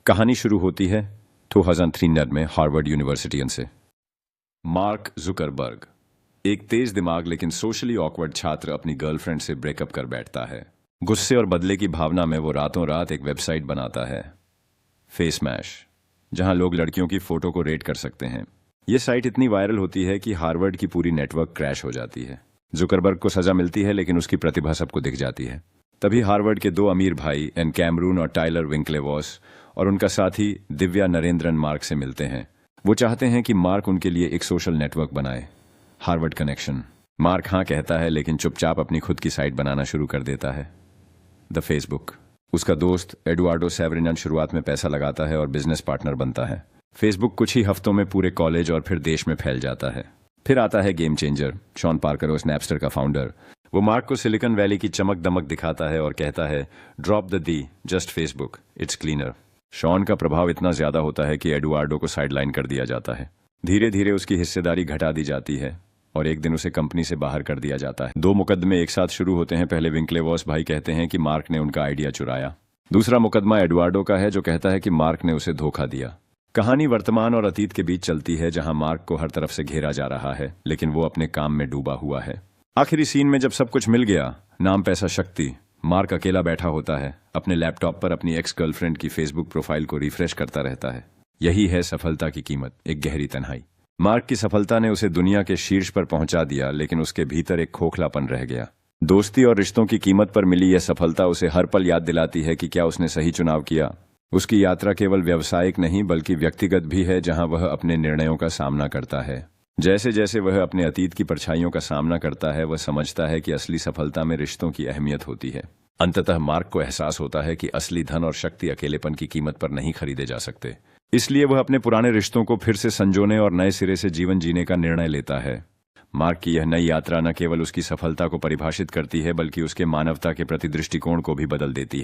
कहानी शुरू होती है 2003 में हार्वर्ड यूनिवर्सिटी से। मार्क जुकरबर्ग, एक तेज दिमाग लेकिन सोशली ऑकवर्ड छात्र, अपनी गर्लफ्रेंड से ब्रेकअप कर बैठता है। गुस्से और बदले की भावना में वो रातों रात एक वेबसाइट बनाता है, फेसमैश, जहां लोग लड़कियों की फोटो को रेट कर सकते हैं। ये साइट इतनी वायरल होती है कि हार्वर्ड की पूरी नेटवर्क क्रैश हो जाती है। जुकरबर्ग को सजा मिलती है लेकिन उसकी प्रतिभा सबको दिख जाती है। तभी हार्वर्ड के दो अमीर भाई एन कैमरून और टाइलर विंकलेवॉस और उनका साथी दिव्या नरेंद्रन मार्क से मिलते हैं। वो चाहते हैं कि मार्क उनके लिए एक सोशल नेटवर्क बनाए, हार्वर्ड कनेक्शन। मार्क हाँ कहता है लेकिन चुपचाप अपनी खुद की साइट बनाना शुरू कर देता है, द फेसबुक। उसका दोस्त एडुआर्डो सेवरिनन शुरुआत में पैसा लगाता है और बिजनेस पार्टनर बनता है। फेसबुक कुछ ही हफ्तों में पूरे कॉलेज और फिर देश में फैल जाता है। फिर आता है गेम चेंजर, शॉन पार्कर और स्नैपस्टर का फाउंडर। वो मार्क को सिलिकॉन वैली की चमक दमक दिखाता है और कहता है, drop the the, just Facebook, it's cleaner. Sean का प्रभाव इतना ज्यादा होता है कि एडुआर्डो को साइडलाइन कर दिया जाता है। धीरे धीरे उसकी हिस्सेदारी घटा दी जाती है और एक दिन उसे कंपनी से बाहर कर दिया जाता है। दो मुकदमे एक साथ शुरू होते हैं। पहले विंकलेवॉस भाई कहते हैं कि मार्क ने उनका आइडिया चुराया। दूसरा मुकदमा एडुआर्डो का है जो कहता है कि मार्क ने उसे धोखा दिया। कहानी वर्तमान और अतीत के बीच चलती है जहां मार्क को हर तरफ से घेरा जा रहा है लेकिन वो अपने काम में डूबा हुआ है। आखिरी सीन में जब सब कुछ मिल गया, नाम पैसा शक्ति, मार्क अकेला बैठा होता है। अपने लैपटॉप पर अपनी एक्स गर्लफ्रेंड की फेसबुक प्रोफाइल को रिफ्रेश करता रहता है। यही है सफलता की कीमत, एक गहरी तन्हाई। मार्क की सफलता ने उसे दुनिया के शीर्ष पर पहुंचा दिया लेकिन उसके भीतर एक खोखलापन रह गया। दोस्ती और रिश्तों की कीमत पर मिली यह सफलता उसे हर पल याद दिलाती है कि क्या उसने सही चुनाव किया। उसकी यात्रा केवल व्यावसायिक नहीं बल्कि व्यक्तिगत भी है, जहां वह अपने निर्णयों का सामना करता है। जैसे जैसे वह अपने अतीत की परछाइयों का सामना करता है, वह समझता है कि असली सफलता में रिश्तों की अहमियत होती है। अंततः मार्क को एहसास होता है कि असली धन और शक्ति अकेलेपन की कीमत पर नहीं खरीदे जा सकते। इसलिए वह अपने पुराने रिश्तों को फिर से संजोने और नए सिरे से जीवन जीने का निर्णय लेता है। मार्क की यह नई यात्रा न केवल उसकी सफलता को परिभाषित करती है बल्कि उसके मानवता के प्रति दृष्टिकोण को भी बदल देती है।